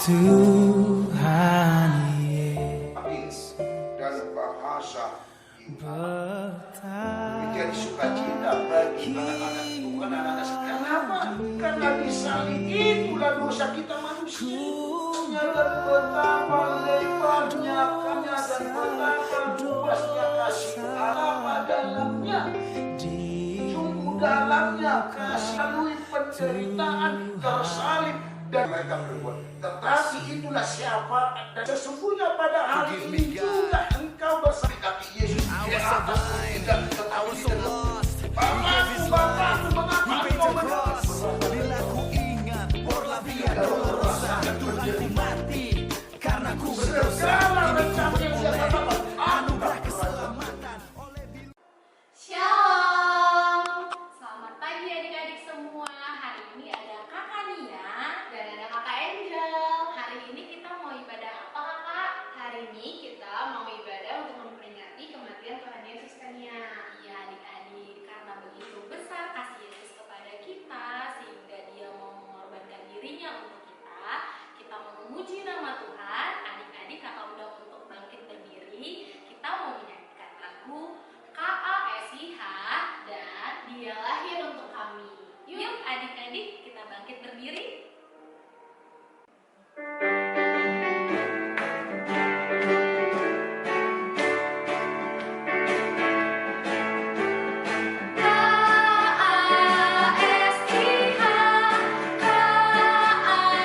Tuhan Yesus dan bahasa menjadi bertanya sukacita bagi anak-anak Tuhan, anak-anak sekalian. Kenapa? Karena di salib itulah dosa kita manusia. Dan betapa lebarnya kanya dan betapa luasnya kasih Allah dalamnya. Sungguh dalamnya kasih melalui penderitaan tersalib dan mereka berbuat. Tetapi itulah syafaat dan sesungguhnya pada hari ini juga engkau bersama kaki Yesus di atas tidak tetapi di dalam. Bapakku, mengapa engkau menolak? Bila ku ingat porlavia dolorosa, Tuhanku mati karena ku berdosa. Segala rencana yang siapa dapat Anugerah keselamatan oleh bila. Shalom, selamat pagi adik-adik semua. Hari ini ada kakak Nia dan ada kakak Angel. Hari ini kita mau ibadah apa kakak? Hari ini kita mau ibadah untuk memperingati kematian Tuhan Yesus kan ya? Iya adik-adik, karena begitu besar kasih Yesus kepada kita sehingga dia mau mengorbankan dirinya untuk kita mau memuji nama Tuhan. Adik-adik kakak undang untuk bangkit berdiri. Kita mau menyanyikan lagu KASIH dan Dia Lahir Untuk Kami. Yuk adik-adik kita bangkit berdiri. KASIH, KASIH,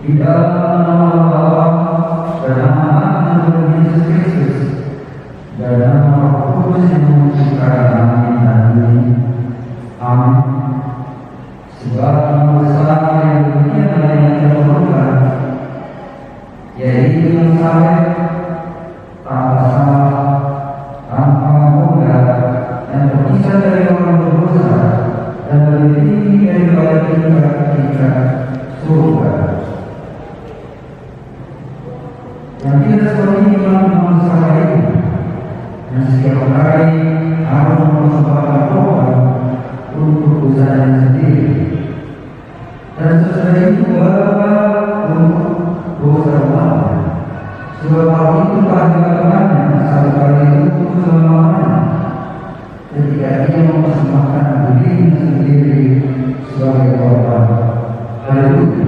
di dalam nama Bapa dan nama Anak dan Yesus Kristus dan nama Roh Kudus yang menciptakan langit dan bumi. Amin. Sebab nama besar yang dunia dan yang terlalukan, yaitu yang saleh, tanpa salah, tanpa moga, yang terpisah dari orang berdosa dan lebih tinggi daripada tingkat surga. Yang tidak seperti iman manusia lain, dan setiap hari harus mempersembahkan korban untuk usahanya sendiri, dan sesudah itu untuk dosa umat. Sebab hal itu telah dilakukannya satu kali untuk selama-lamanya, ketika ia mempersembahkan dirinya sendiri sebagai korban. Haleluya.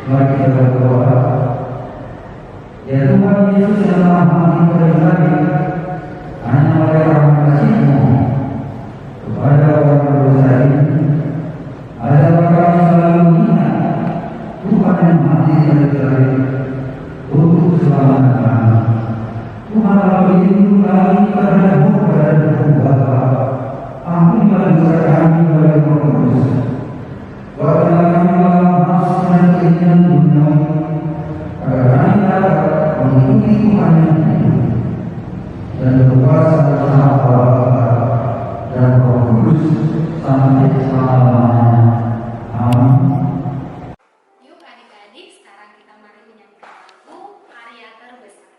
Mari kita berdoa. Ya Tuhan Yesus yang Maha Mengasihi, hanya oleh rahmat kasih-Mu kepada orang berdosa ini, adalah kami selalu ingat Tuhan yang mati dari untuk keselamatan kami. Tuhan telah melindungi kami karena murka dan hukum Bapa. Ampunilah dosa kami oleh Roh Kudus. Buatlah kami dalam nafsu dan keinginan duniawi, agar kami dapat mengikuti Tuhan yang hidup dan berkuasa bersama Bapa dan Roh Kudus sampai selama-lamanya. Amin. Yuk adik-adik, sekarang kita mari menyanyikan lagu Karya Terbesar.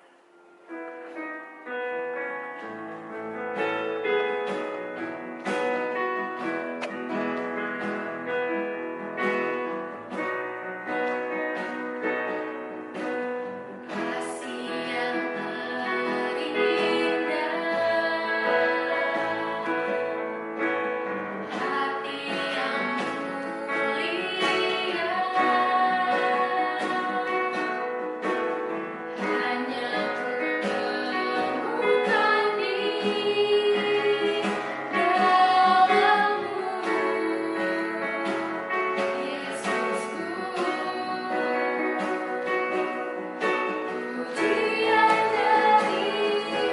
Kasih yang terindah, hati yang mulia, hanya kutemukan di dalam-Mu, Yesusku. Pujian dari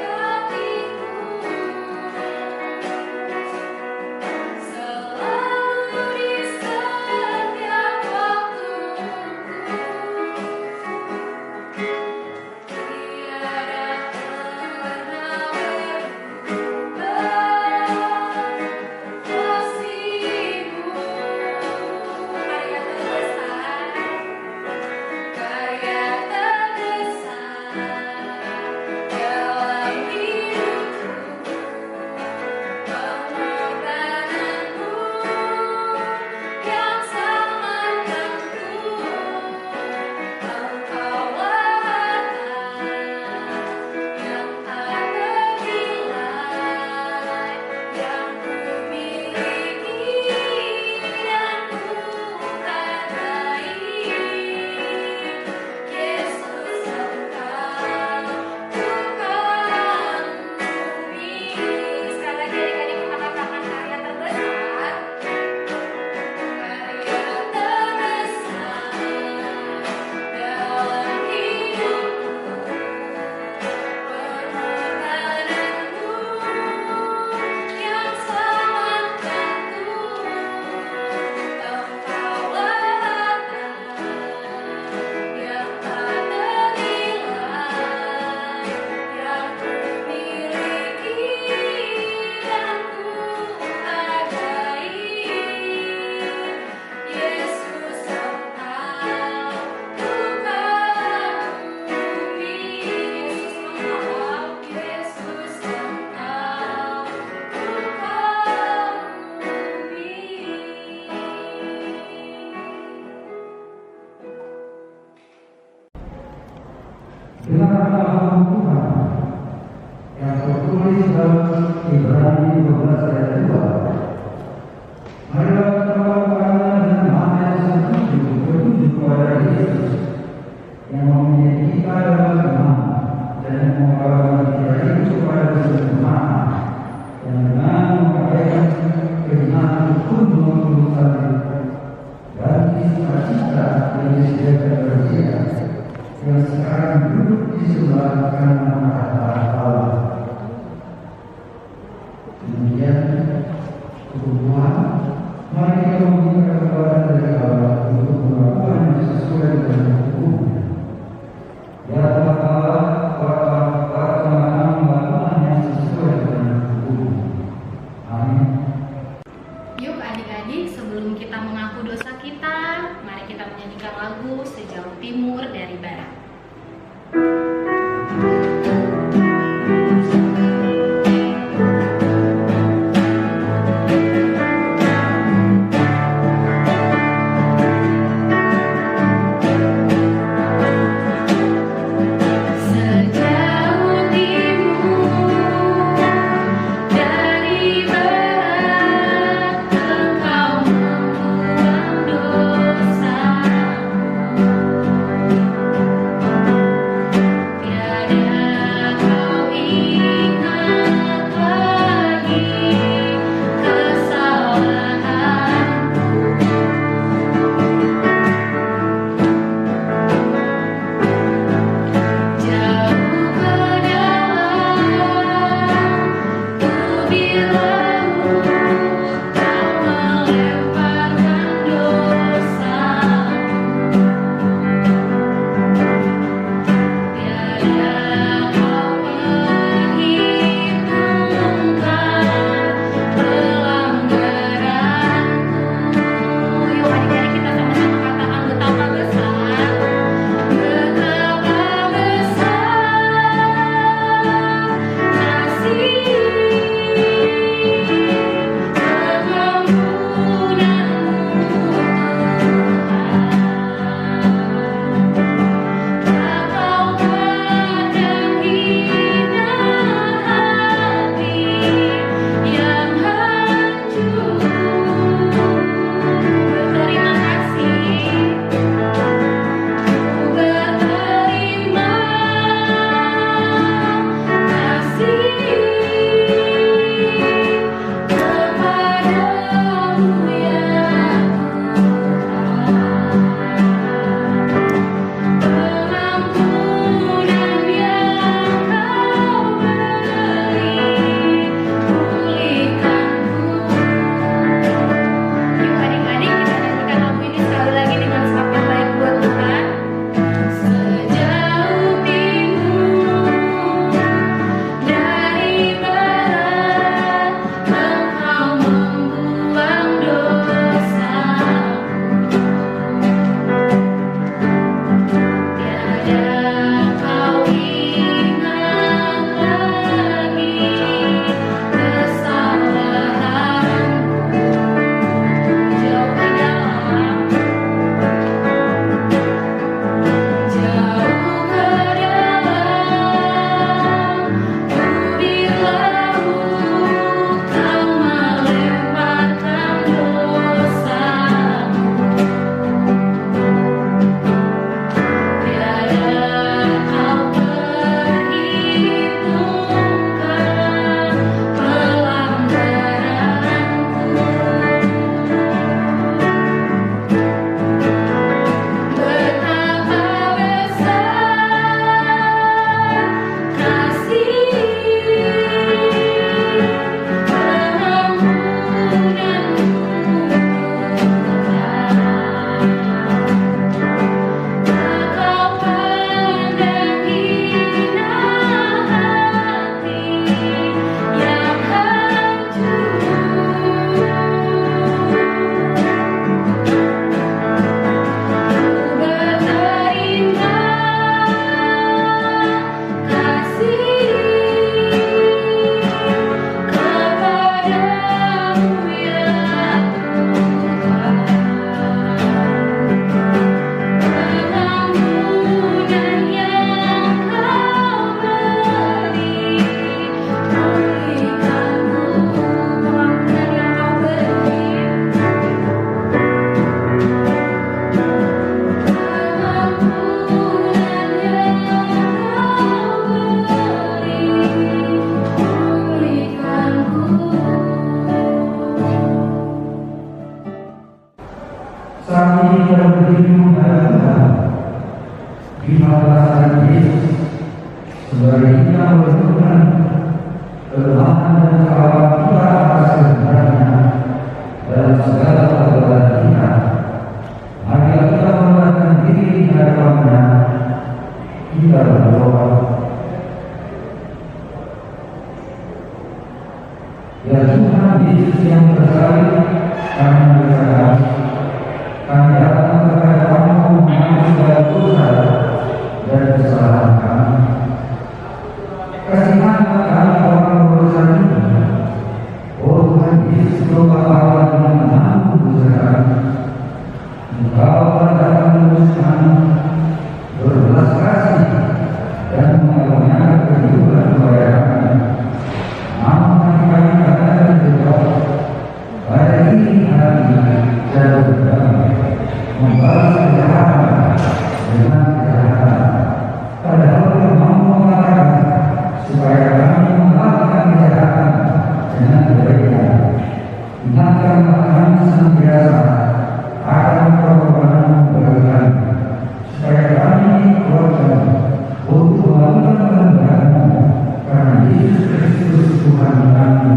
hatiku selalu di setiap waktuku, tiada pernah berubah kasih-Mu. Karya terbesar, karya terbesar dalam hidupku, pengorbananmu yang sangat tangguh. Engkaulah harta yang tak ternilai, yang kumiliki dan kuhargai. Yesus, Engkau Tuhan bumi. Sekali lagi adik-adik kita katakan karya terbesar. Karya terbesar dalam hidupku, pengorbananmu yang sangat tangguh. Engkaulah harta yang tak ternilai, yang kumiliki dan kuhargai. Yesus, Engkau Tuhan bumi. Yesus, Engkau Tuhan bumi. Dengarlah Tuhan yang tertulis dalam Ibrani 12 ayat 2. Marilah kita melakukannya dengan mata yang bertuju kepada Yesus yang mempunyai kita dalam iman dan yang membawa kita itu kepada kesempurnaan, yang dengan mengabaikan keinginan pun menurut dan cita-cita yang disediakan kesucian, kebutuhan, mari kita meminta kekuatan dari Allah untuk melakukan yang sesuai dengan hukumnya. Ya Allah, kami melakukan yang sesuai dengan hukumnya. Amin. Yuk adik-adik, sebelum kita mengaku dosa kita, mari kita menyanyikan lagu Sejauh Timur dari Barat. di hadapan Yesus sebagai kita menunjukkan kelemahan dan kesalahan kita Ya Tuhan Yesus yang bersalib karena bersalah, kami datang kepada-Mu mengaku segala dosa dan kesalahan kami. Kasihanlah kami orang berdosa ini. Oh Tuhan Yesus, Bapa Allah yang mengampuni dosa kami. Engkau datang menebus kami, berbelas kasih dan mengaruniakan kehidupan kepada kami. Namun kami katakan berdoa pada ini hari dan berdamai, membalas kejahatan dengan kejahatan. Padahal Tuhan mengatakan supaya kami melakukan kejahatan dengan kebaikan. Ingatkanlah kami senantiasa akan pengorbanan berkali, supaya kami dikuatkan untuk melakukan kehendak-Mu karena Yesus Kristus Tuhan kami.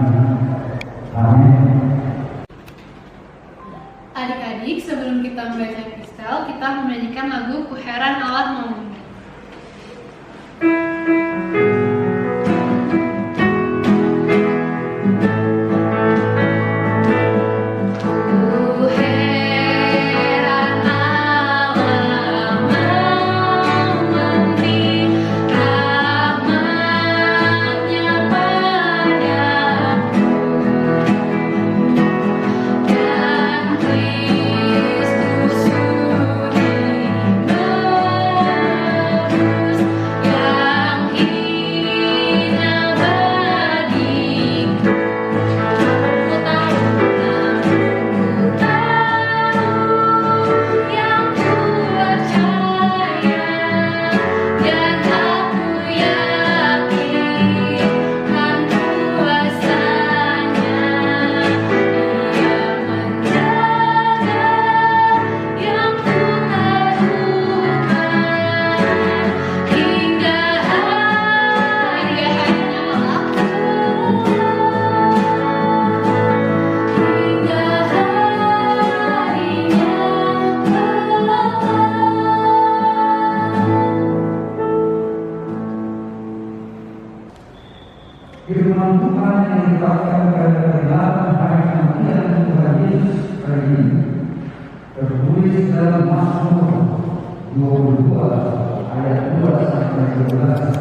Amin. Adik-adik, sebelum kita membaca epistel, kita menyanyikan lagu Ku Heran Allah Mau. Firman Tuhan yang dibacakan pada peringatan hari kematian Tuhan Yesus hari ini tertulis dalam Mazmur 22 ayat 2 sampai 12.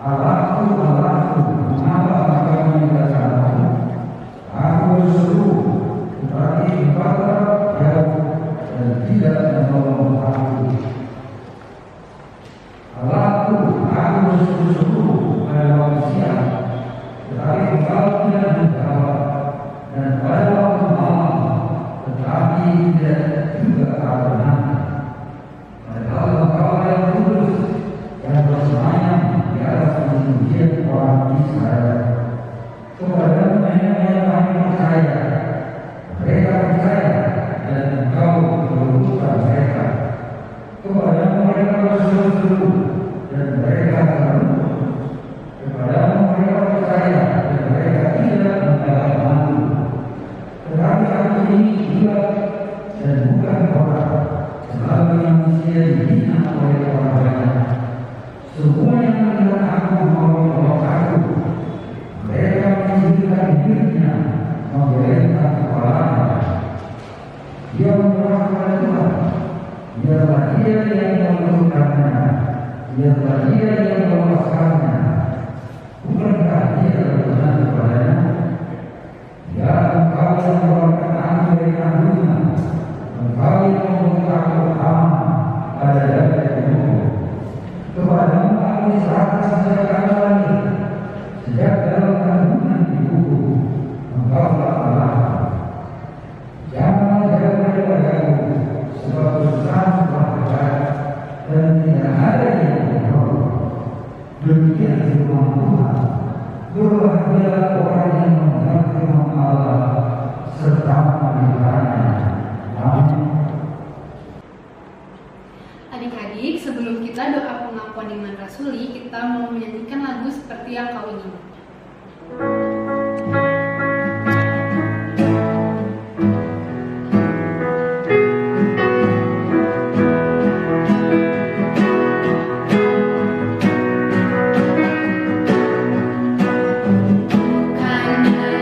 Allahku, Allahku, mengapa engkau meninggalkan aku? Aku berseru, tetapi engkau jauh dan tidak menolong aku. Allahku, aku berseru pada waktu siang, tetapi engkau tidak menjawab, dan pada waktu malam, tetapi tidak juga berkenan. Padahal engkau yang kudus, yang bersemayam di atas kesucian orang Israel. Kepada mereka kami percaya, mereka percaya, dan engkau meluluhkan mereka. Kepada mereka berseru-seru, dan mereka terluluh. Kepada mereka percaya, dan mereka tidak mendapat malu. Tetapi aku ini juga dan bukan orang, selalu manusia dihina oleh orang banyak. Semua yang melihat aku mau menolong aku. Mereka menunjukkan dirinya, membelengkan kepalanya. Dia menyerah kepada Tuhan. Dialah dia yang meluluhkannya. Dialah dia yang melepaskannya. Bukankah dia berkenan kepadanya? Ya, engkau yang mengeluarkan aku dari kandungan. Engkau yang membuat aku aman pada dada ibuku. Kepadamu aku diserahkan sejak kami, sejak dalam kandungan ibuku. Engkau telah Allah. Jangan jauh daripadaku, sebab dosamu telah dekat dan tidak ada yang menolong. Demikian firman Tuhan. Berbahagialah orang yang mendengar firman Allah serta memeliharanya. Amin. Adik-adik, sebelum kita doa pengakuan iman rasuli, kita mau menyanyikan lagu seperti yang kau inginkan. Karena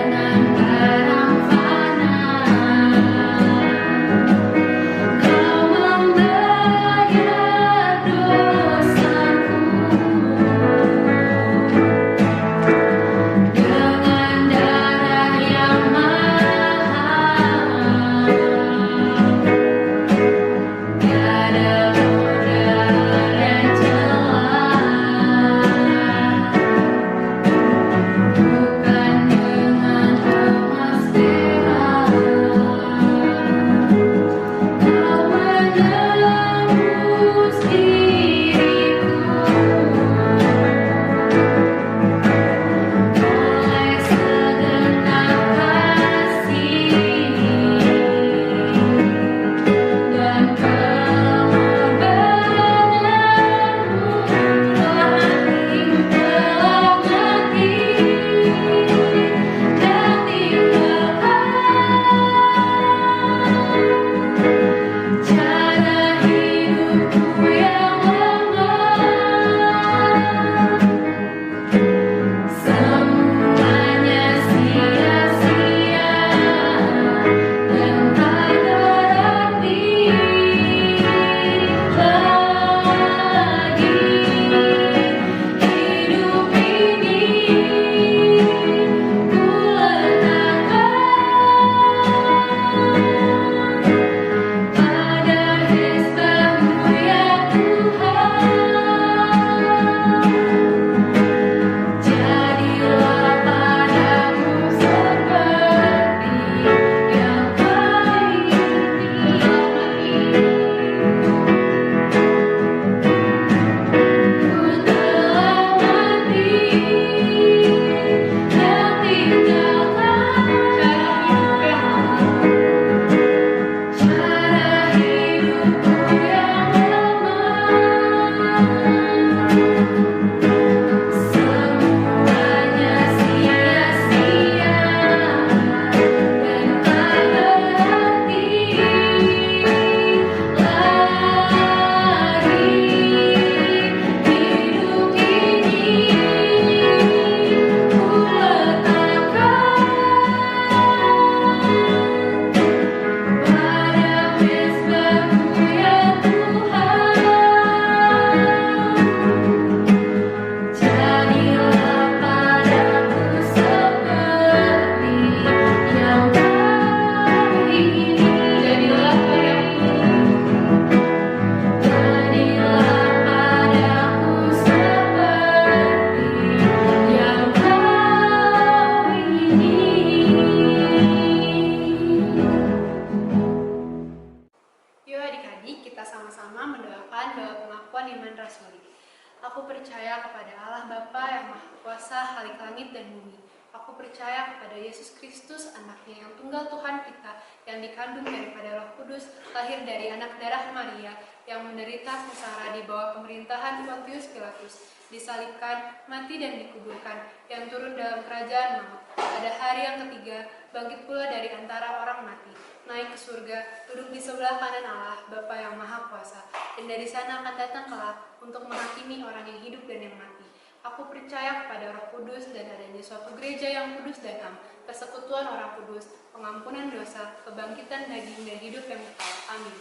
Aku percaya kepada Yesus Kristus, anaknya yang tunggal Tuhan kita, yang dikandung daripada Roh Kudus, lahir dari anak darah Maria, yang menderita sengsara di bawah pemerintahan Pontius Pilatus, disalibkan, mati dan dikuburkan, yang turun dalam kerajaan maut. Pada hari yang ketiga, bangkit pula dari antara orang mati, naik ke surga, duduk di sebelah kanan Allah, Bapa yang Maha Kuasa, dan dari sana akan datang kelak untuk menghakimi orang yang hidup dan yang mati. Aku percaya kepada Roh Kudus dan adanya suatu gereja yang kudus dan am, persekutuan orang kudus, pengampunan dosa, kebangkitan daging dan hidup yang kekal. Amin.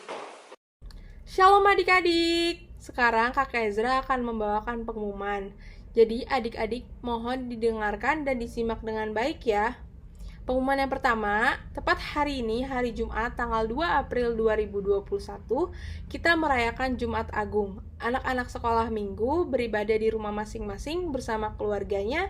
Shalom adik-adik. Sekarang Kakak Ezra akan membawakan pengumuman. Jadi adik-adik mohon didengarkan dan disimak dengan baik ya. Pengumuman yang pertama, tepat hari ini, hari Jumat, tanggal 2 April 2021, kita merayakan Jumat Agung. Anak-anak sekolah minggu beribadah di rumah masing-masing bersama keluarganya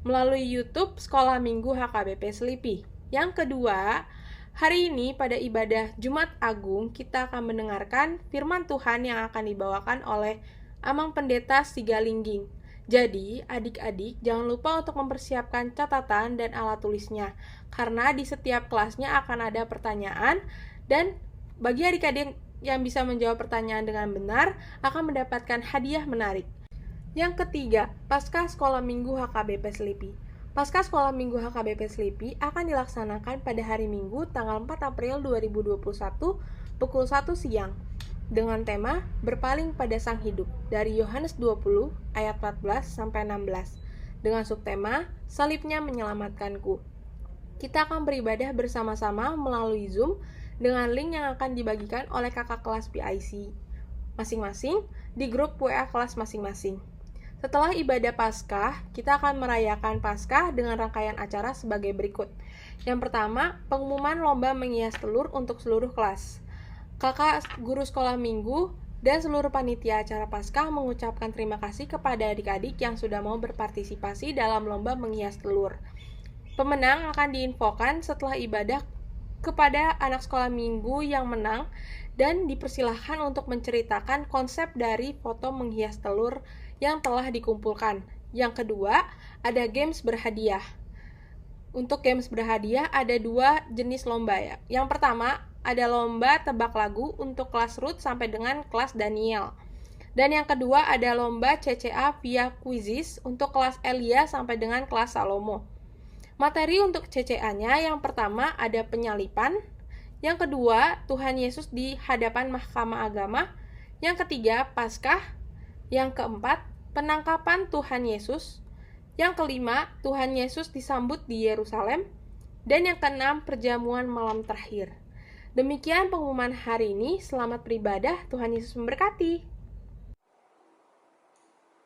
melalui YouTube Sekolah Minggu HKBP Selipi. Yang kedua, hari ini pada ibadah Jumat Agung, kita akan mendengarkan firman Tuhan yang akan dibawakan oleh Amang Pendeta Sigalingging. Jadi, adik-adik jangan lupa untuk mempersiapkan catatan dan alat tulisnya, karena di setiap kelasnya akan ada pertanyaan, dan bagi adik-adik yang bisa menjawab pertanyaan dengan benar, akan mendapatkan hadiah menarik. Yang ketiga, Paskah Sekolah Minggu HKBP Selipi. Paskah Sekolah Minggu HKBP Selipi akan dilaksanakan pada hari Minggu, tanggal 4 April 2021, pukul 1 siang. Dengan tema Berpaling pada Sang Hidup dari Yohanes 20 ayat 14 sampai 16 dengan subtema Salibnya Menyelamatkanku. Kita akan beribadah bersama-sama melalui Zoom dengan link yang akan dibagikan oleh kakak kelas PIC masing-masing di grup WA kelas masing-masing. Setelah ibadah Paskah, kita akan merayakan Paskah dengan rangkaian acara sebagai berikut. Yang pertama, pengumuman lomba menghias telur untuk seluruh kelas. Kakak guru sekolah minggu dan seluruh panitia acara Paskah mengucapkan terima kasih kepada adik-adik yang sudah mau berpartisipasi dalam lomba menghias telur. Pemenang akan diinfokan setelah ibadah kepada anak sekolah minggu yang menang dan dipersilahkan untuk menceritakan konsep dari foto menghias telur yang telah dikumpulkan. Yang kedua, ada games berhadiah. Untuk games berhadiah ada 2 jenis lomba ya. Yang pertama, ada lomba tebak lagu untuk kelas Ruth sampai dengan kelas Daniel. Dan yang kedua ada lomba CCA via Quizzes untuk kelas Elia sampai dengan kelas Salomo. Materi untuk CCA-nya yang pertama ada penyalipan, yang kedua Tuhan Yesus di hadapan Mahkamah Agama, yang ketiga Paskah, yang keempat penangkapan Tuhan Yesus, yang kelima Tuhan Yesus disambut di Yerusalem, dan yang keenam perjamuan malam terakhir. Demikian pengumuman hari ini. Selamat beribadah. Tuhan Yesus memberkati.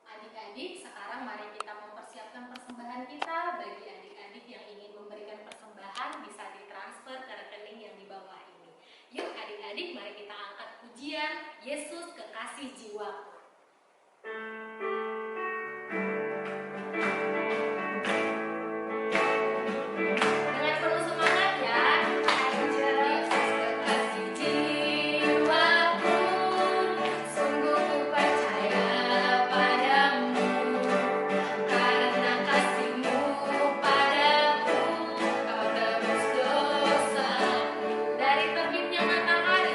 Adik-adik, sekarang mari kita mempersiapkan persembahan kita. Bagi adik-adik yang ingin memberikan persembahan, bisa ditransfer ke rekening yang di bawah ini. Yuk adik-adik, mari kita angkat pujian Yesus Kekasih Jiwaku. Dari terbitnya matahari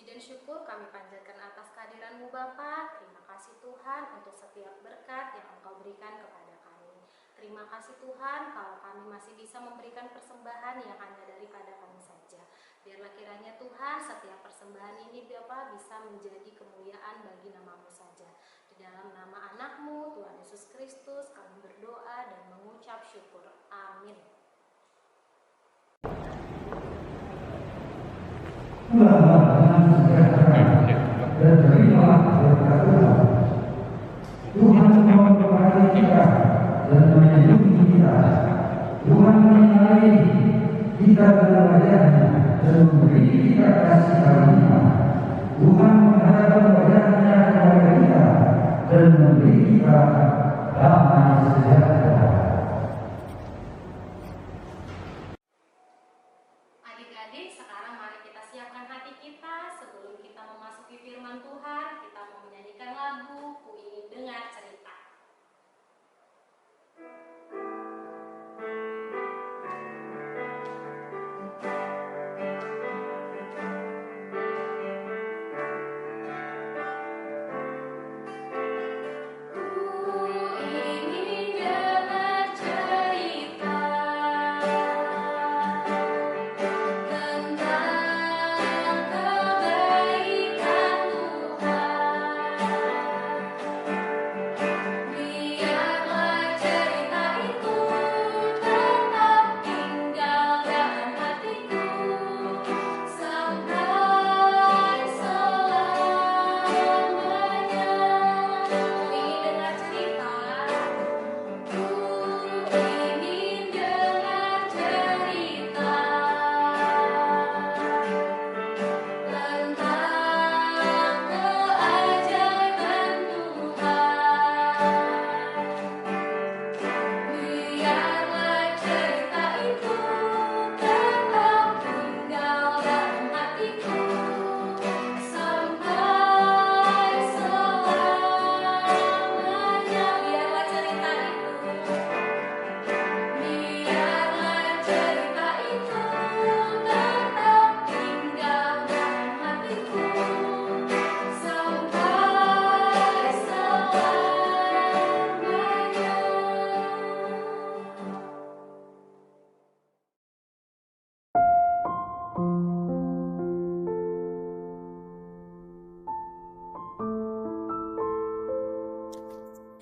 puji dan syukur kami panjatkan atas kehadiran-Mu Bapa. Terima kasih Tuhan untuk setiap berkat yang Engkau berikan kepada kami. Terima kasih Tuhan kalau kami masih bisa memberikan persembahan yang hanya daripada kami saja. Biarlah kiranya Tuhan setiap persembahan ini Bapa bisa menjadi kemuliaan bagi nama-Mu saja. Di dalam nama anak-Mu Tuhan Yesus Kristus kami berdoa dan mengucap syukur. Amin. Dan terimalah berkat Tuhan. Tuhan memberkati kita dan melindungi kita. Tuhan menyinari kita dengan wajah-Nya dan memberi kita kasih karunia. Tuhan menghadapkan wajah-Nya kepada kita dan memberi kita damai sejahtera. Adik-adik, sekarang mari kita siapkan hati kita sebelum kita memasuki firman Tuhan. Kita mau menyanyikan lagu Ku Ingin Dengar Cerita.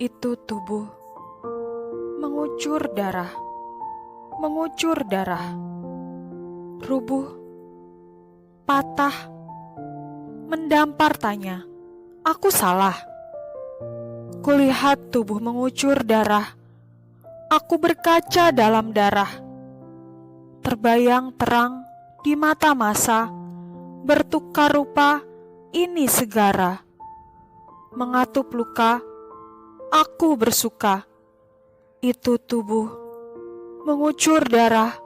Itu tubuh mengucur darah, rubuh, patah, mendampar tanya, aku salah. Kulihat tubuh mengucur darah, aku berkaca dalam darah. Terbayang terang di mata masa, bertukar rupa ini segara. Mengatup luka, aku bersuka. Itu tubuh mengucur darah.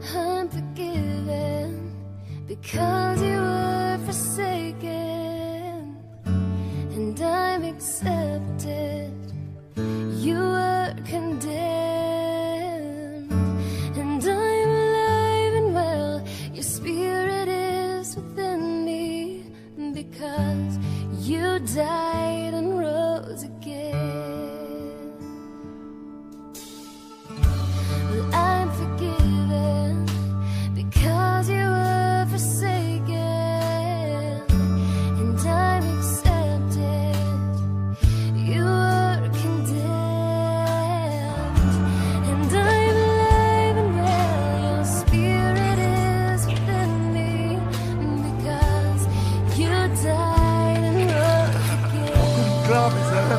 I'm forgiven because you were forsaken, and I'm accepted. You were condemned, and I'm alive and well. Your spirit is within me because you died and rose again. Well, I'm forgiven because you were forsaken, and I'm accepted. You were condemned, and I'm alive and well. Your spirit is within me because you died and rose again.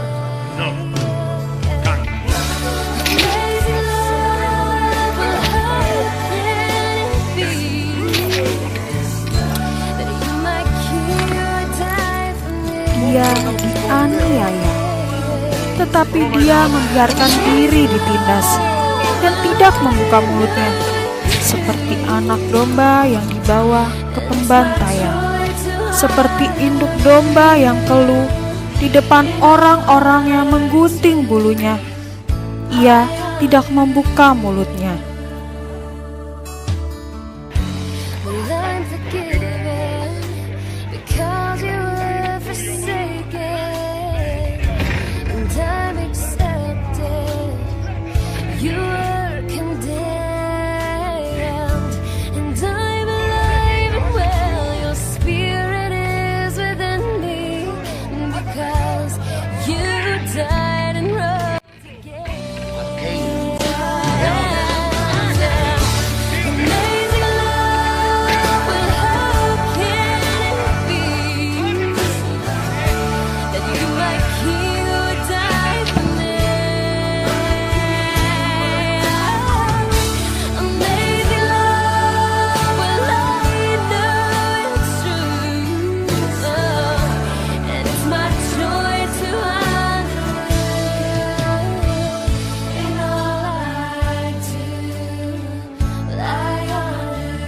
Amazing love, well, how can it be that you, my King, would die for me? Dia dianiaya, tetapi dia membiarkan diri ditindas dan tidak membuka mulutnya. seperti anak domba yang dibawa ke pembantaian, seperti induk domba yang keluh di depan orang-orang yang menggunting bulunya. Ia tidak membuka mulutnya. Well, I'm forgiven because you were forsaken, and I'm accepted. You were condemned, and I'm alive and well. Your spirit is within me because you died and rose again. Amazing love, well, how can it be that you, my King, would die for me? Amazing love, well, I know it's true, and it's my joy to honor you in all I do. I honor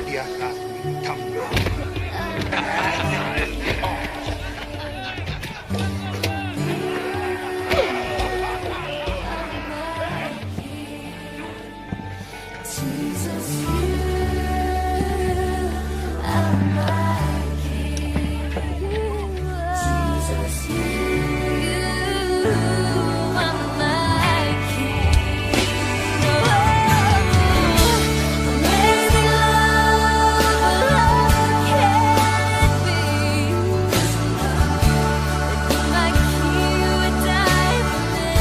Dia kami tanggal. Jesus, you are my King. Jesus, you are my King. Amazing love, how can it be that my King would die for me?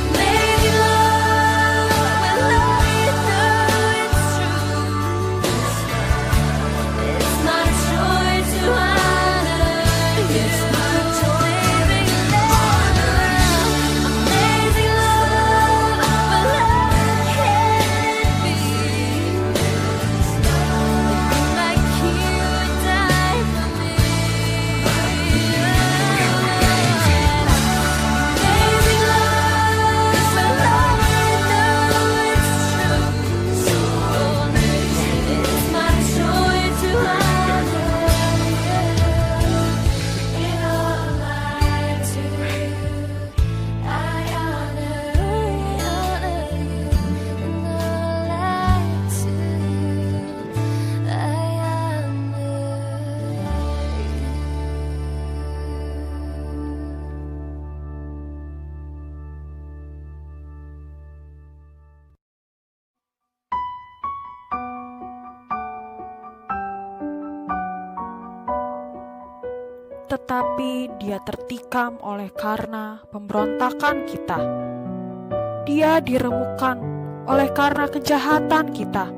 Amazing love, well, I know it's true. It's my joy to honor you. It's my joy. Amazing love, well, how can it be that my King would die for me? Amazing love, well, I know it's true. It's my joy to honor you in all I do. I honor you in all I do. I Tetapi dia tertikam oleh karena pemberontakan kita. Dia diremukkan oleh karena kejahatan kita.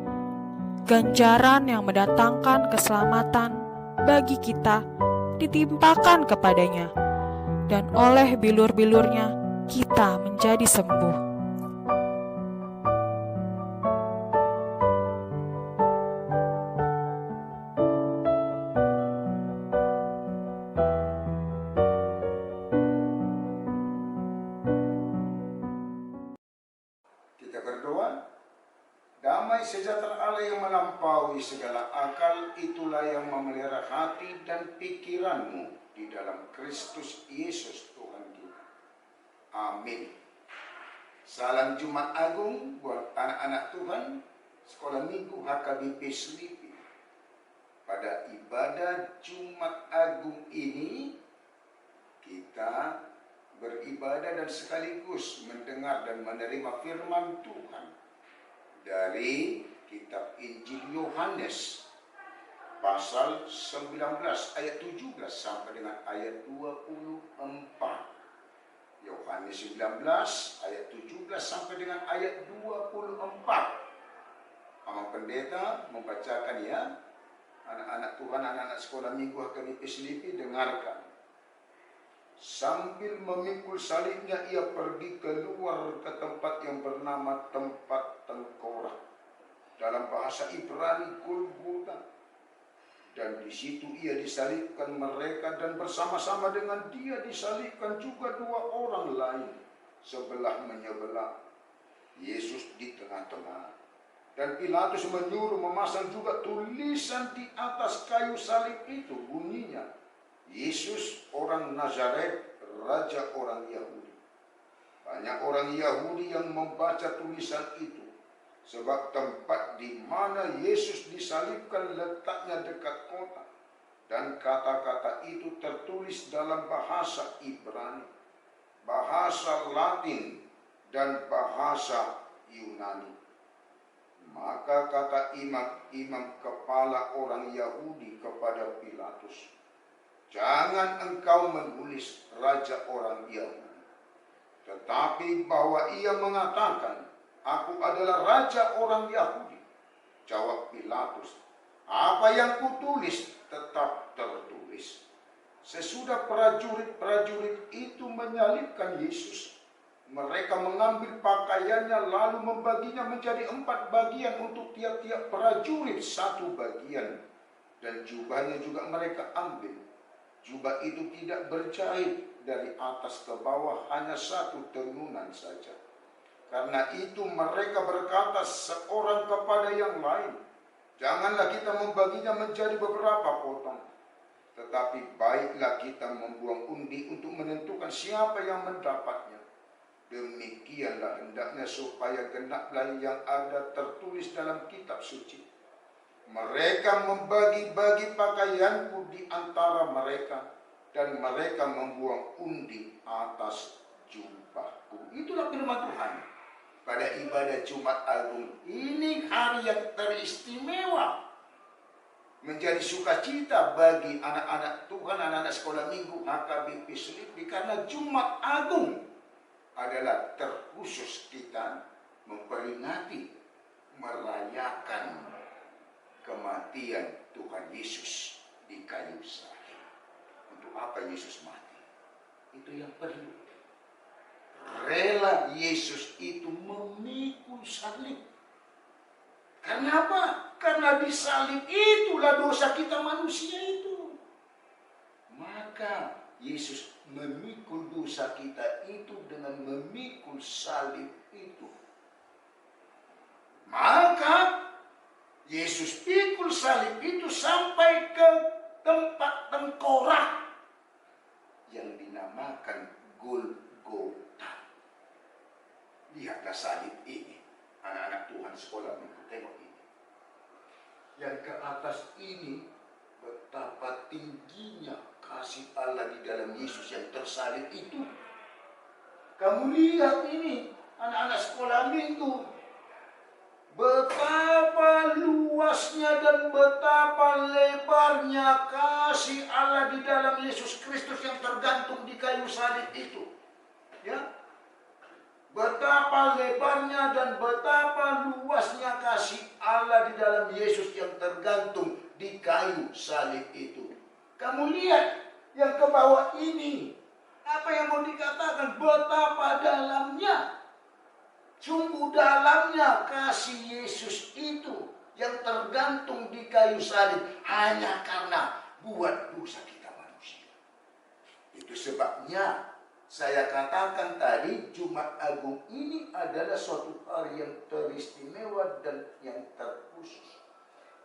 Ganjaran yang mendatangkan keselamatan bagi kita ditimpakan kepadanya, dan oleh bilur-bilurnya kita menjadi sembuh. Kita berdoa. Damai sejahtera Allah yang melampaui segala akal, itulah yang memelihara hati dan pikiranmu di dalam Kristus Yesus Tuhan kita. Amin. Salam Jumat Agung buat anak-anak Tuhan, Sekolah Minggu HKBP Selipi. Pada ibadah Jumat Agung ini, kita beribadah dan sekaligus mendengar dan menerima firman Tuhan dari kitab Injil Yohanes pasal 19 ayat 17 sampai dengan ayat 24. Yohanes 19 ayat 17 sampai dengan ayat 24. Amang Pendeta membacakan ya. Anak-anak Tuhan, anak-anak sekolah minggu HKBP Selipi, dengarkan. Sambil memikul salibnya, ia pergi keluar ke tempat yang bernama tempat tengkorak. Dalam bahasa Ibrani Golgota. Dan di situ ia disalibkan mereka, dan bersama-sama dengan dia disalibkan juga dua orang lain, sebelah menyebelah. Yesus di tengah-tengah. Dan Pilatus menyuruh memasang juga tulisan di atas kayu salib itu, bunyinya, Yesus orang Nazaret, Raja orang Yahudi. Banyak orang Yahudi yang membaca tulisan itu, sebab tempat di mana Yesus disalibkan letaknya dekat kota. Dan kata-kata itu tertulis dalam bahasa Ibrani, bahasa Latin, dan bahasa Yunani. Maka kata imam-imam kepala orang Yahudi kepada Pilatus, jangan engkau menulis Raja orang Yahudi, tetapi bahwa ia mengatakan, aku adalah Raja orang Yahudi. Jawab Pilatus, apa yang kutulis tetap tertulis. Sesudah prajurit-prajurit itu menyalibkan Yesus, mereka mengambil pakaiannya lalu membaginya menjadi 4 bagian untuk tiap-tiap prajurit 1 bagian. Dan jubahnya juga mereka ambil. Jubah itu tidak berjahit dari atas ke bawah, hanya 1 tenunan saja. Karena itu mereka berkata seorang kepada yang lain, janganlah kita membaginya menjadi beberapa potong, tetapi baiklah kita membuang undi untuk menentukan siapa yang mendapatnya. Demikianlah hendaknya supaya genaplah yang ada tertulis dalam kitab suci. Mereka membagi-bagi pakaianku di antara mereka, dan mereka membuang undi atas jubahku. Itulah firman Tuhan pada ibadah Jumat Agung. Ini hari yang teristimewa, menjadi sukacita bagi anak-anak Tuhan, anak-anak sekolah minggu HKBP Selipi, karena Jumat Agung adalah terkhusus kita memperingati, merayakan kematian Tuhan Yesus di kayu salib. Untuk apa Yesus mati? Itu yang perlu. Rela Yesus itu memikul salib. Karena apa? Karena di salib itulah dosa kita manusia itu. Maka Yesus memikul dosa kita itu dengan memikul salib itu. Maka Yesus pikul salib itu sampai ke tempat tengkorak yang dinamakan Golgota. Lihatlah salib ini, anak-anak Tuhan sekolah minggu, tengok ini. Yang ke atas ini, betapa tingginya kasih Allah di dalam Yesus yang tersalib itu. Kamu lihat ini, anak-anak sekolah minggu, betapa luasnya dan betapa lebarnya kasih Allah di dalam Yesus Kristus yang tergantung di kayu salib itu. Ya, betapa lebarnya dan betapa luasnya kasih Allah di dalam Yesus yang tergantung di kayu salib itu. Kamu lihat yang ke bawah ini, apa yang mau dikatakan? Betapa dalamnya, sungguh dalamnya kasih Yesus itu yang tergantung di kayu salib hanya karena buat dosa kita manusia. Itu sebabnya saya katakan tadi, Jumat Agung ini adalah suatu hari yang teristimewa dan yang terkhusus.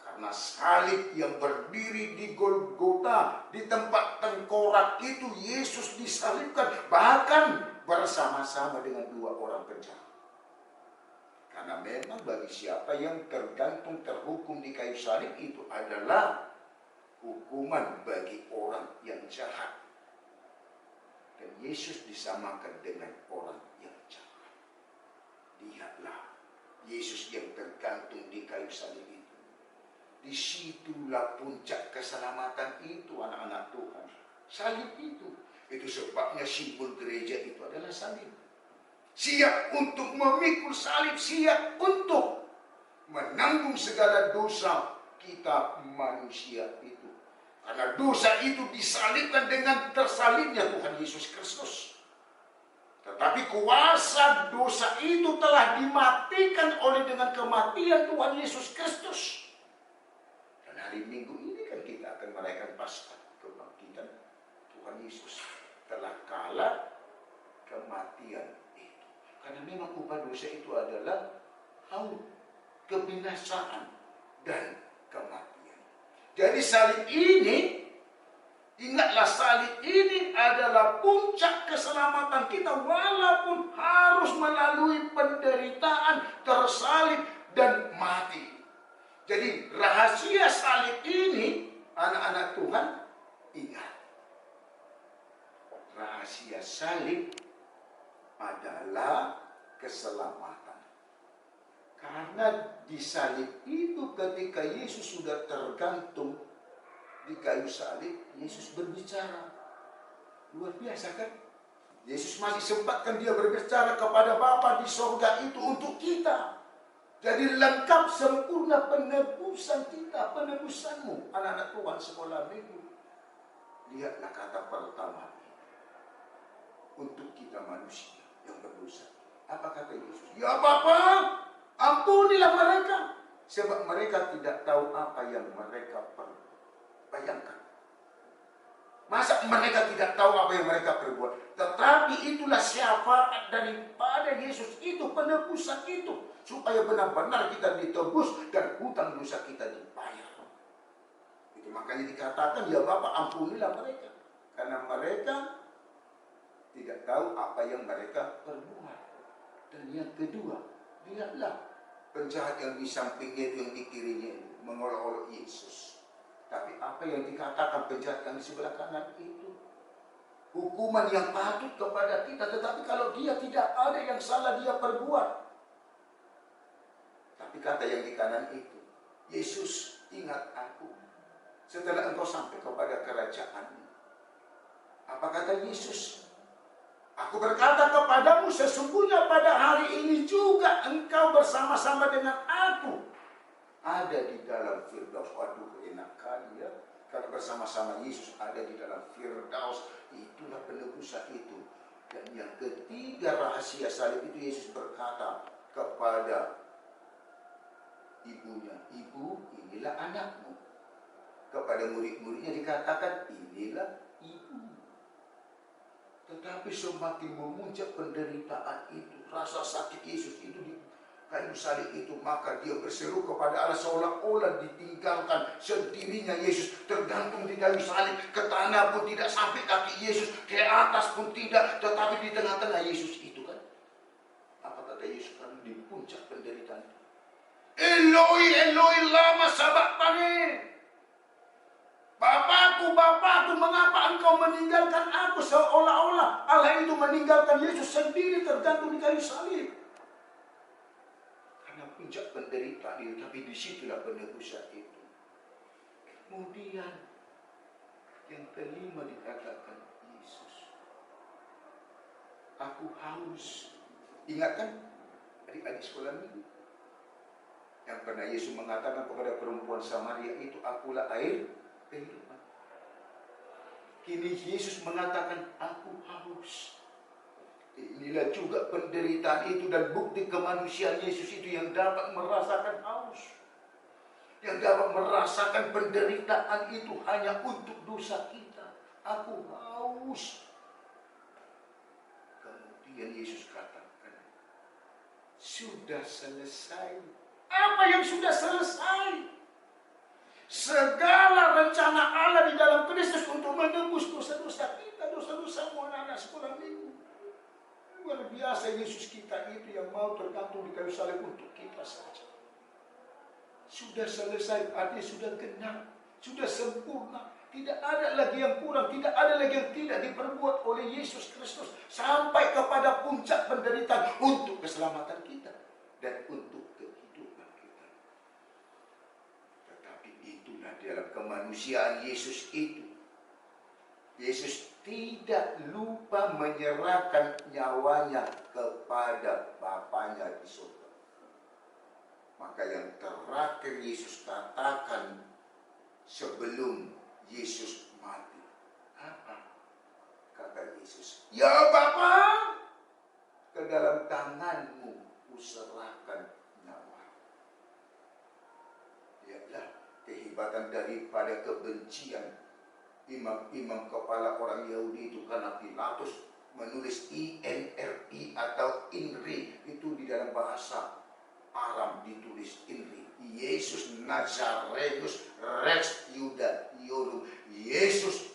Karena salib yang berdiri di Golgota, di tempat tengkorak itu, Yesus disalibkan, bahkan bersama-sama dengan 2 orang penjahat. Karena memang bagi siapa yang tergantung terhukum di kayu salib itu adalah hukuman bagi orang yang jahat. Dan Yesus disamakan dengan orang yang jahat. Lihatlah Yesus yang tergantung di kayu salib itu. Disitulah puncak keselamatan itu, anak-anak Tuhan. Salib itu. Itu sebabnya simbol gereja itu adalah salib. Siap untuk memikul salib, siap untuk menanggung segala dosa kita manusia itu. Karena dosa itu disalibkan dengan tersalibnya Tuhan Yesus Kristus. Tetapi kuasa dosa itu telah dimatikan oleh dengan kematian Tuhan Yesus Kristus. Dan hari Minggu ini kan kita merayakan Paskah, kebangkitan Tuhan Yesus telah kalah kematian itu. Karena memang upah dosa itu adalah maut, kebinasaan, dan kematian. Jadi salib ini, ingatlah salib ini adalah puncak keselamatan kita walaupun harus melalui penderitaan, tersalib, dan mati. Jadi rahasia salib ini, anak-anak Tuhan, ingat. Rahasia salib adalah keselamatan. Karena di salib itu ketika Yesus sudah tergantung di kayu salib, Yesus berbicara. Luar biasa kan? Yesus masih sempatkan dia berbicara kepada Bapa di sorga itu untuk kita. Jadi lengkap sempurna penebusan kita, penebusanmu. Anak-anak Tuhan sekolah minggu. Lihatlah kata pertama ini. Untuk kita manusia yang berdosa. Apa kata Yesus? Ya Bapa, ampunilah mereka. Sebab mereka tidak tahu apa yang mereka bayangkan. Masa mereka tidak tahu apa yang mereka perbuat? Tetapi itulah syafaat daripada Yesus itu, penebusan itu. Supaya benar-benar kita ditebus dan hutang dosa kita dibayar. Itu makanya dikatakan, ya Bapa ampunilah mereka. Karena mereka tidak tahu apa yang mereka perbuat. Dan yang kedua, lihatlah penjahat yang di sampingnya itu, yang di kirinya itu, mengolok-olok Yesus. Tapi apa yang dikatakan penjahat yang di sebelah kanan itu, hukuman yang patut kepada kita. Tetapi kalau dia tidak ada yang salah dia perbuat. Tapi kata yang di kanan itu, Yesus, ingat aku setelah engkau sampai kepada kerajaan-Mu. Apa kata Yesus? Aku berkata kepadamu, sesungguhnya pada hari ini juga engkau bersama-sama dengan aku ada di dalam Firdaus. Waduh, enak kali ya. Kalau bersama-sama Yesus ada di dalam Firdaus, itulah penebusan itu. Dan yang ketiga rahasia salib itu, Yesus berkata kepada ibunya, ibu, inilah anakmu. Kepada murid-muridnya dikatakan, inilah ibu. Tetapi semakin memuncak penderitaan itu, rasa sakit Yesus itu di kayu salib itu, maka dia berseru kepada Allah seolah-olah ditinggalkan sendirinya. Yesus tergantung di kayu salib, ke tanah pun tidak sampai kaki Yesus, ke atas pun tidak, tetapi di tengah-tengah Yesus itu kan. Apa kata Yesus kan di puncak penderitaan itu? Eloi, Eloi, lama sabachthani. Bapakku, Bapakku, mengapa engkau meninggalkan aku? Seolah-olah Allah itu meninggalkan Yesus sendiri tergantung di kayu salib. Karena puncak penderitaan itu, tapi disitulah penebusan itu. Kemudian yang kelima dikatakan Yesus, aku haus. Ingat kan adik-adik sekolah minggu yang pernah Yesus mengatakan kepada perempuan Samaria itu, akulah air kehidupan. Kini Yesus mengatakan, aku haus. Inilah juga penderitaan itu dan bukti kemanusiaan Yesus itu yang dapat merasakan haus. Yang dapat merasakan penderitaan itu hanya untuk dosa kita. Aku haus. Kemudian Yesus katakan, sudah selesai. Apa yang sudah selesai? Segala rencana Allah di dalam Kristus untuk menebus dosa-dosa kita, dosa-dosamu anak-anak sekolah minggu. Luar biasa Yesus kita itu yang mau tergantung di kayu salib untuk kita saja. Sudah selesai, artinya sudah genap, sudah sempurna. Tidak ada lagi yang kurang, tidak ada lagi yang tidak diperbuat oleh Yesus Kristus. Sampai kepada puncak penderitaan untuk keselamatan kita dan untuk kehidupan kita. Tetapi itulah dalam kemanusiaan Yesus itu. Yesus tidak lupa menyerahkan nyawanya kepada Bapanya di surga. Maka yang terakhir Yesus katakan sebelum Yesus mati, apa? Kata Yesus, ya Bapa, ke dalam tanganmu kuserahkan nyawa. Lihatlah kehebatan kekuatan daripada kebencian imam-imam kepala orang Yahudi itu, karena Pilatus menulis INRI atau INRI itu di dalam bahasa Aram ditulis INRI. Yesus Nazarenus Rex Yuda Iorum. Yesus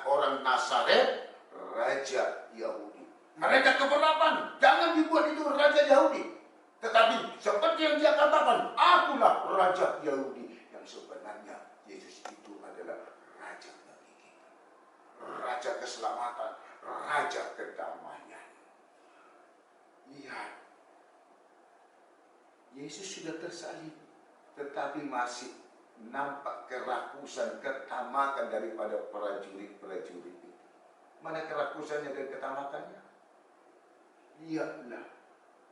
orang Nazaret, Raja Yahudi. Mereka keberatan, jangan dibuat itu Raja Yahudi. Tetapi seperti yang dia katakan, akulah Raja Yahudi. Yang sebenarnya Yesus itu adalah Raja bagi kita. Raja keselamatan, Raja kedamaian. Lihat, Yesus sudah tersalib, tetapi masih nampak kerakusan, ketamakan daripada prajurit-prajurit itu. Mana kerakusannya dan ketamakannya? Lihatlah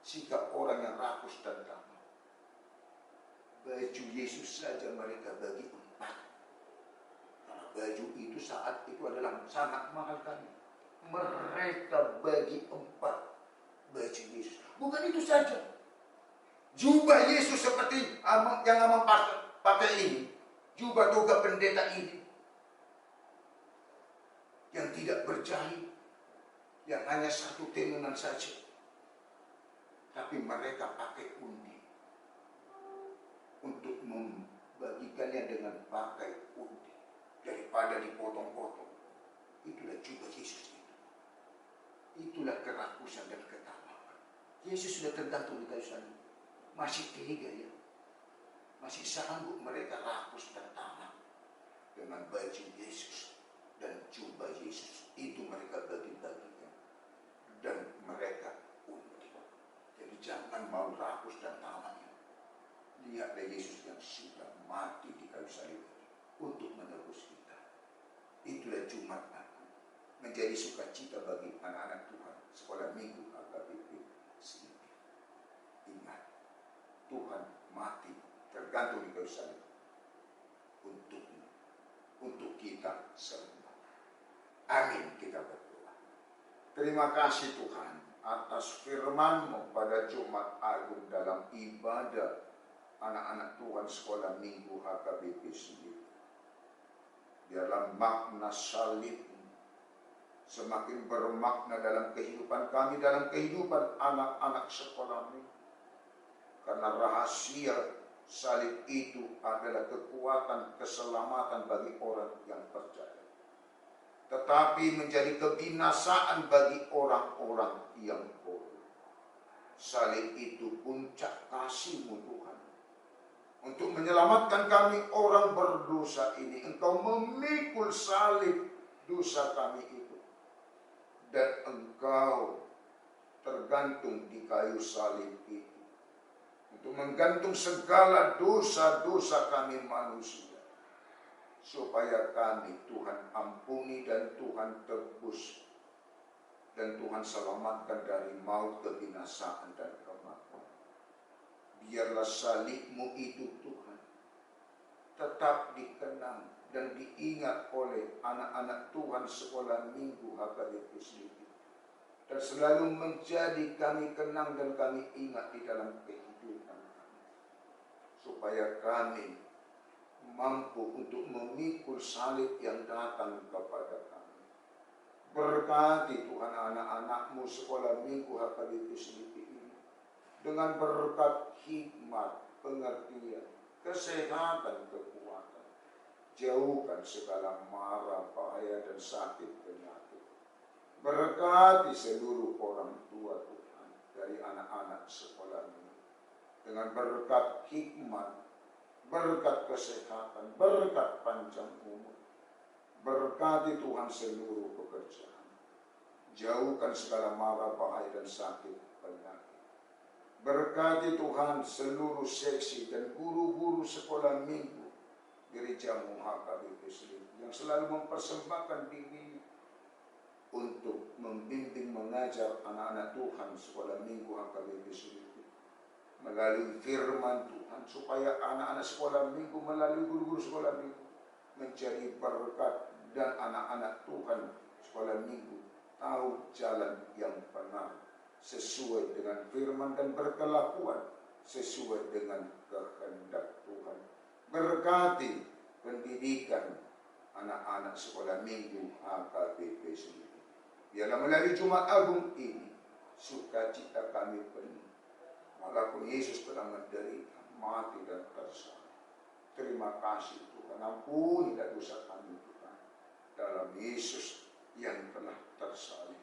sikap orang yang rakus dan tamak. Baju Yesus saja mereka bagi 4. Karena baju itu saat itu adalah sangat mahal kali. Mereka bagi 4 baju Yesus. Bukan itu saja. Jubah Yesus seperti yang Amang pakai ini. Jubah toga pendeta ini. Yang tidak berjahit. Yang hanya 1 tenunan saja. Tapi mereka pakai undi. Untuk membagikannya dengan pakai undi. Daripada dipotong-potong. Itulah jubah Yesus itu. Itulah kerakusan dan ketamakan. Yesus sudah tergantung di kayu salib. Masih tega ya. Masih sanggup mereka rakus dan tamak. Dengan baju Yesus dan jubah Yesus. Itu mereka bagi-bagikan. Dan mereka undi. Jadi jangan mau rakus dan tamaknya. Lihatlah Yesus yang sudah mati di kayu salib untuk menebus kita. Itulah Jumat Agung. Menjadi sukacita bagi anak-anak Tuhan. Sekolah minggu HKBP Selipi. Ingat, Tuhan mati tergantung di kayu salib untukmu, untuk kita semua. Amin. Kita berdoa. Terima kasih Tuhan atas firman-Mu pada Jumat Agung dalam ibadah anak-anak Tuhan sekolah minggu HKBP Selipi. Biarlah makna salib semakin bermakna dalam kehidupan kami, dalam kehidupan anak-anak sekolah minggu. Karena rahasia salib itu adalah kekuatan keselamatan bagi orang yang percaya. Tetapi menjadi kebinasaan bagi orang-orang yang bodoh. Salib itu puncak kasih-Mu Tuhan. Untuk menyelamatkan kami orang berdosa ini, Engkau memikul salib dosa kami itu. Dan Engkau tergantung di kayu salib itu. Untuk menggantung segala dosa-dosa kami manusia. Supaya kami Tuhan ampuni dan Tuhan tebus. Dan Tuhan selamatkan dari maut, kebinasaan dan kematian. Biarlah salib-Mu itu Tuhan tetap dikenang dan diingat oleh anak-anak Tuhan sekolah minggu HKBP Selipi. Dan selalu menjadi kami kenang dan kami ingat di dalam kehidupan kami. Supaya kami mampu untuk memikul salib yang datang kepada kami. Berkati Tuhan anak-anak-Mu sekolah minggu HKBP Selipi ini. Dengan berkat hikmat, pengertian, kesehatan, kekuatan. Jauhkan segala mara, bahaya dan sakit penyakit. Berkati seluruh orang tua Tuhan dari anak-anak sekolah ini. Dengan berkat hikmat, berkat kesehatan, berkat panjang umur. Berkati Tuhan seluruh pekerjaan. Jauhkan segala mara, bahaya dan sakit penyakit. Berkati Tuhan seluruh seksi dan guru-guru sekolah minggu gereja-Mu HKBP Selipi yang selalu mempersembahkan diri untuk membimbing mengajar anak-anak Tuhan sekolah minggu HKBP Selipi melalui firman Tuhan, supaya anak-anak sekolah minggu melalui guru-guru sekolah minggu menjadi berkat dan anak-anak Tuhan sekolah minggu tahu jalan yang benar sesuai dengan firman dan berkelakuan sesuai dengan kehendak Tuhan. Berkati pendidikan anak-anak sekolah minggu AKBP sendiri. Biarlah melalui Jumat Agung ini, sukacita kami penuh. Walaupun Yesus telah menderita, mati dan tersalib. Terima kasih Tuhan, ampuni dosa kami Tuhan. Dalam Yesus yang telah tersalib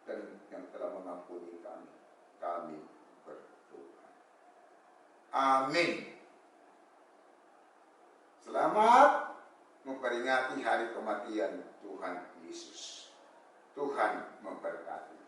dan yang telah mengampuni kami, kami berdoa. Amin. Selamat memperingati hari kematian Tuhan Yesus. Tuhan memberkati.